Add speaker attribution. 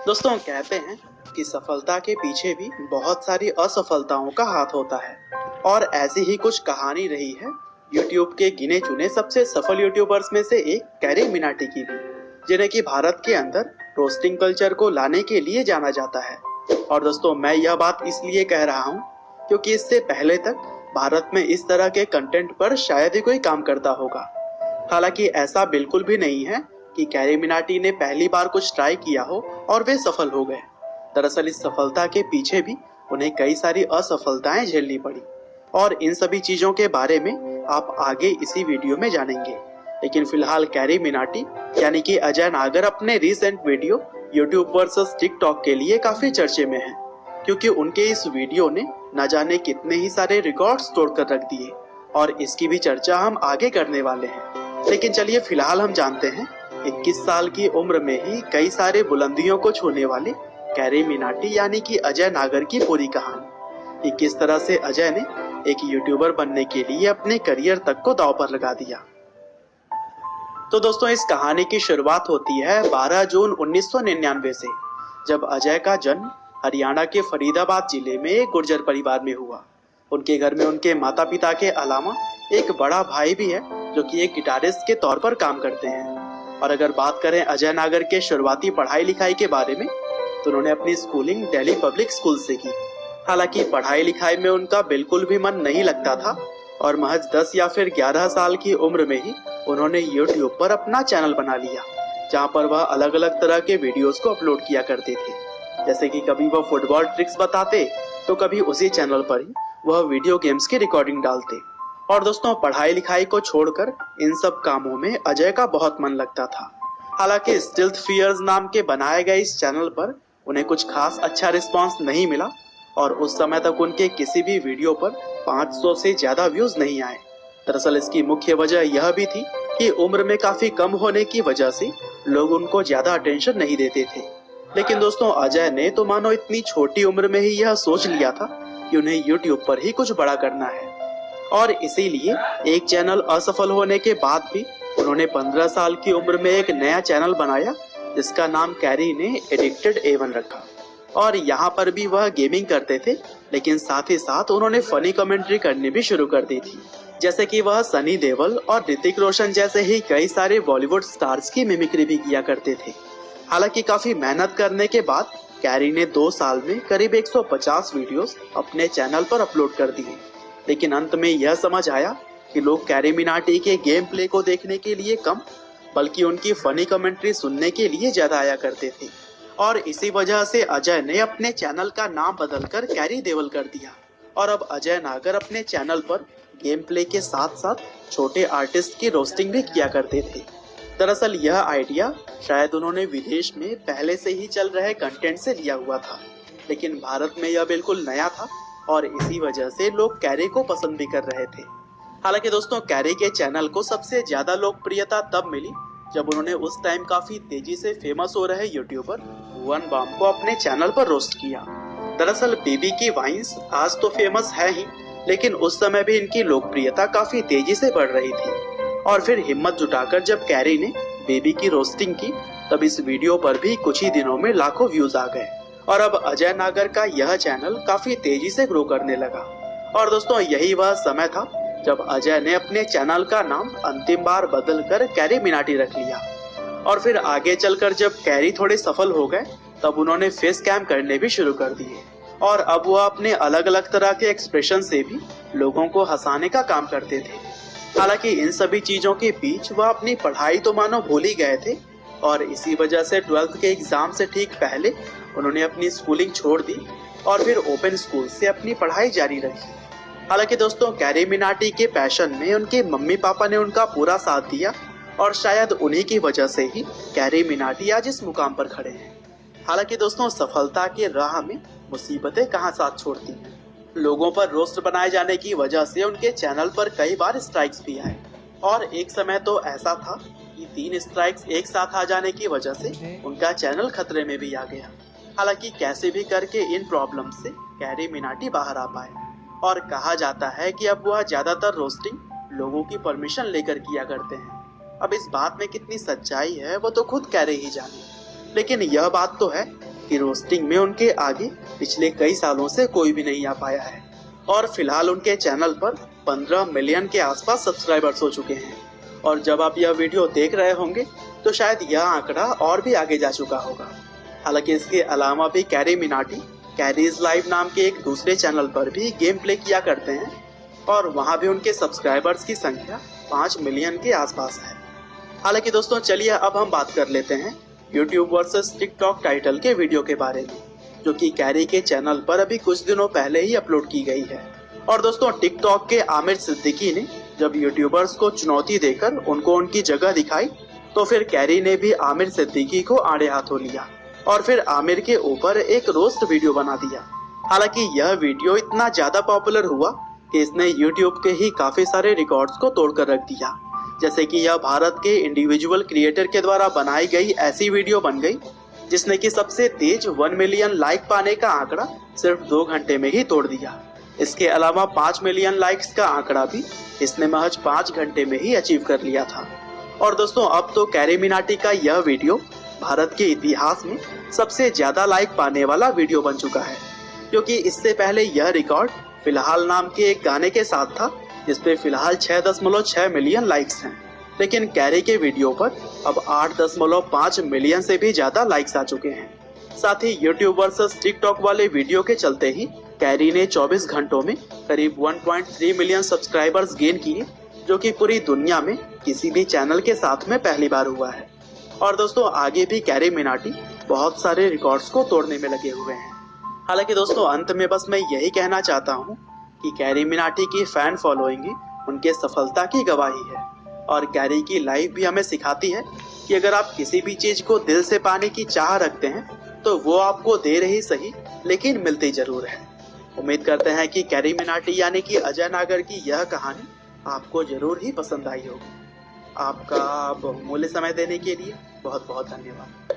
Speaker 1: दोस्तों कहते हैं कि सफलता के पीछे भी बहुत सारी असफलताओं का हाथ होता है और ऐसी ही कुछ कहानी रही है यूट्यूब के गिने चुने सबसे सफल यूट्यूबर्स में से एक कैरी मिनाटी की भी, जिन्हें कि भारत के अंदर रोस्टिंग कल्चर को लाने के लिए जाना जाता है। और दोस्तों मैं यह बात इसलिए कह रहा हूँ क्योंकि इससे पहले तक भारत में इस तरह के कंटेंट पर शायद ही कोई काम करता होगा। हालांकि ऐसा बिल्कुल भी नहीं है कि कैरी मिनाटी ने पहली बार कुछ ट्राई किया हो और वे सफल हो गए। दरअसल इस सफलता के पीछे भी उन्हें कई सारी असफलताएं झेलनी पड़ी और इन सभी चीजों के बारे में आप आगे इसी वीडियो में जानेंगे। लेकिन फिलहाल कैरी मिनाटी यानी कि अजय नागर अपने recent video YouTube versus TikTok के लिए काफी चर्चे में है, क्योंकि उनके इस वीडियो ने न जाने कितने ही सारे रिकॉर्ड्स तोड़कर रख दिए और इसकी भी चर्चा हम आगे करने वाले हैं। लेकिन चलिए फिलहाल हम जानते हैं 21 साल की उम्र में ही कई सारे बुलंदियों को छूने वाले कैरी मिनाटी यानी कि अजय नागर की पूरी कहानी, कि किस तरह से अजय ने एक यूट्यूबर बनने के लिए अपने करियर तक को दांव पर लगा दिया। तो दोस्तों इस कहानी की शुरुआत होती है 12 जून 1999 से, जब अजय का जन्म हरियाणा के फरीदाबाद जिले में एक गुर्जर परिवार में हुआ। उनके घर में उनके माता पिता के अलावा एक बड़ा भाई भी है जो कि एक गिटारिस्ट के तौर पर काम करते हैं। और अगर बात करें अजय नागर के शुरुआती पढ़ाई लिखाई के बारे में, तो उन्होंने अपनी स्कूलिंग दिल्ली पब्लिक स्कूल से की। हालांकि पढ़ाई लिखाई में उनका बिल्कुल भी मन नहीं लगता था और महज 10 या फिर 11 साल की उम्र में ही उन्होंने यूट्यूब पर अपना चैनल बना लिया, जहां पर वह अलग अलग तरह के वीडियोस को अपलोड किया करते थे। जैसे कि कभी वह फुटबॉल ट्रिक्स बताते तो कभी उसी चैनल पर ही वह वीडियो गेम्स की रिकॉर्डिंग डालते। और दोस्तों पढ़ाई लिखाई को छोड़कर इन सब कामों में अजय का बहुत मन लगता था। हालांकि स्टिल्थ फियर्स नाम के बनाए गए इस चैनल पर उन्हें कुछ खास अच्छा रिस्पांस नहीं मिला और उस समय तक उनके किसी भी वीडियो पर 500 से ज्यादा व्यूज नहीं आए। दरअसल इसकी मुख्य वजह यह भी थी कि उम्र में काफी कम होने की वजह से लोग उनको ज्यादा अटेंशन नहीं देते थे। लेकिन दोस्तों अजय ने तो मानो इतनी छोटी उम्र में ही यह सोच लिया था कि उन्हें यूट्यूब पर ही कुछ बड़ा करना है और इसीलिए एक चैनल असफल होने के बाद भी उन्होंने 15 साल की उम्र में एक नया चैनल बनाया जिसका नाम कैरी ने एडिक्टेड A1 रखा। और यहाँ पर भी वह गेमिंग करते थे, लेकिन साथ ही साथ उन्होंने फनी कमेंट्री करनी भी शुरू कर दी थी, जैसे कि वह सनी देओल और ऋतिक रोशन जैसे ही कई सारे बॉलीवुड स्टार्स की मिमिक्री भी किया करते थे। हालांकि काफी मेहनत करने के बाद कैरी ने 2 साल में करीब 150 वीडियोस अपने चैनल पर अपलोड कर दिए। लेकिन अंत में यह समझ आया कि लोग कैरी मिनाटी के गेम प्ले को देखने के लिए कम बल्कि उनकी फनी कमेंट्री सुनने के लिए ज्यादा आया करते थे। और इसी वजह से अजय ने अपने चैनल का नाम बदलकर कैरी देओल कर दिया और अब अजय नागर अपने चैनल पर गेम प्ले के साथ साथ छोटे आर्टिस्ट की रोस्टिंग भी किया करते थे। दरअसल यह आइडिया शायद उन्होंने विदेश में पहले से ही चल रहे कंटेंट से लिया हुआ था, लेकिन भारत में यह बिल्कुल नया था और इसी वजह से लोग कैरी को पसंद भी कर रहे थे। हालांकि दोस्तों कैरी के चैनल को सबसे ज्यादा लोकप्रियता तब मिली जब उन्होंने उस टाइम काफी तेजी से फेमस हो रहे यूट्यूबर भुवन बाम को अपने चैनल पर रोस्ट किया। दरअसल बेबी की वाइन्स आज तो फेमस है ही, लेकिन उस समय भी इनकी लोकप्रियता काफी तेजी से बढ़ रही थी। और फिर हिम्मत जुटाकर जब कैरी ने बेबी की रोस्टिंग की, तब इस वीडियो पर भी कुछ ही दिनों में लाखों व्यूज आ गए और अब अजय नागर का यह चैनल काफी तेजी से ग्रो करने लगा। और दोस्तों यही वह समय था जब अजय ने अपने चैनल का नाम अंतिम बार बदलकर कैरी मिनाटी रख लिया। और फिर आगे चलकर जब कैरी थोड़े सफल हो गए, तब उन्होंने फेस कैम करने भी शुरू कर दिए और अब वह अपने अलग अलग तरह के एक्सप्रेशन से भी लोगों को हंसाने का काम करते थे। हालांकि इन सभी चीजों के बीच वह अपनी पढ़ाई तो मानो भूल ही गए थे और इसी वजह से 12th के एग्जाम से ठीक पहले उन्होंने अपनी स्कूलिंग छोड़ दी और फिर ओपन स्कूल से अपनी पढ़ाई जारी रखी। हालांकि दोस्तों कैरी मिनाटी के पैशन में उनके मम्मी पापा ने उनका पूरा साथ दिया और शायद उन्हीं की वजह से ही कैरी मिनाटी आज इस मुकाम पर खड़े हैं। हालांकि दोस्तों सफलता के राह में मुसीबतें कहाँ साथ छोड़ती हैं। लोगों पर रोस्ट बनाए जाने की वजह से उनके चैनल पर कई बार स्ट्राइक्स भी आए और एक समय तो ऐसा था कि 3 स्ट्राइक्स एक साथ आ जाने की वजह से उनका चैनल खतरे में भी आ गया। हालांकि कैसे भी करके इन प्रॉब्लम से कैरी मिनाटी बाहर आ पाए और कहा जाता है कि अब वह ज्यादातर रोस्टिंग लोगों की परमिशन लेकर किया करते हैं। अब इस बात में कितनी सच्चाई है वो तो खुद कैरी ही जाने, लेकिन यह बात तो है कि रोस्टिंग में उनके आगे पिछले कई सालों से कोई भी नहीं आ पाया है और फिलहाल उनके चैनल पर 15 मिलियन के आसपास सब्सक्राइबर्स हो चुके हैं। और जब आप यह वीडियो देख रहे होंगे तो शायद यह आंकड़ा और भी आगे जा चुका होगा। हालांकि इसके अलावा भी कैरी मिनाटी कैरीज लाइव नाम के एक दूसरे चैनल पर भी गेम प्ले किया करते हैं और वहां भी उनके सब्सक्राइबर्स की संख्या 5 मिलियन के आसपास है। हालांकि दोस्तों चलिए अब हम बात कर लेते हैं YouTube वर्सेस टिकटॉक टाइटल के वीडियो के बारे में, जो कि कैरी के चैनल पर अभी कुछ दिनों पहले ही अपलोड की गई है। और दोस्तों टिकटॉक के आमिर सिद्दीकी ने जब यूट्यूबर्स को चुनौती देकर उनको उनकी जगह दिखाई तो फिर कैरी ने भी आमिर सिद्दीकी को आड़े हाथों लिया और फिर आमिर के ऊपर एक रोस्ट वीडियो बना दिया। हालांकि यह वीडियो इतना ज्यादा पॉपुलर हुआ कि इसने यूट्यूब के ही काफी सारे रिकॉर्ड्स को तोड़कर रख दिया। जैसे कि यह भारत के इंडिविजुअल क्रिएटर के द्वारा बनाई गई ऐसी वीडियो बन गई जिसने कि सबसे तेज 1 मिलियन लाइक पाने का आंकड़ा सिर्फ 2 घंटे में ही तोड़ दिया। इसके अलावा 5 मिलियन लाइक्स का आंकड़ा भी इसने महज 5 घंटे में ही अचीव कर लिया था। और दोस्तों अब तो कैरी मिनाटी का यह वीडियो भारत के इतिहास में सबसे ज्यादा लाइक पाने वाला वीडियो बन चुका है, क्योंकि इससे पहले यह रिकॉर्ड फिलहाल नाम के एक गाने के साथ था जिसपे फिलहाल 6.6 मिलियन लाइक्स हैं। लेकिन कैरी के वीडियो पर अब 8.5 मिलियन से भी ज्यादा लाइक्स आ चुके हैं। साथ ही यूट्यूब वर्सेस टिकटॉक वाले वीडियो के चलते ही कैरी ने 24 घंटों में करीब 1.3 मिलियन सब्सक्राइबर्स गेन किए, जो कि पूरी दुनिया में किसी भी चैनल के साथ में पहली बार हुआ है। और दोस्तों आगे भी कैरी मिनाटी बहुत सारे रिकॉर्ड्स को तोड़ने में लगे हुए हैं। हालांकि दोस्तों अंत में बस मैं यही कहना चाहता हूँ कि कैरी मिनाटी की फैन फॉलोइंग उनके सफलता की गवाही है और कैरी की लाइफ भी हमें सिखाती है कि अगर आप किसी भी चीज को दिल से पाने की चाह रखते हैं तो वो आपको देर ही सही लेकिन मिलती जरूर है। उम्मीद करते हैं कि कैरी मिनाटी यानी कि अजय नागर की यह कहानी आपको जरूर ही पसंद आई होगी। आपका बहुमूल्य समय देने के लिए बहुत बहुत धन्यवाद।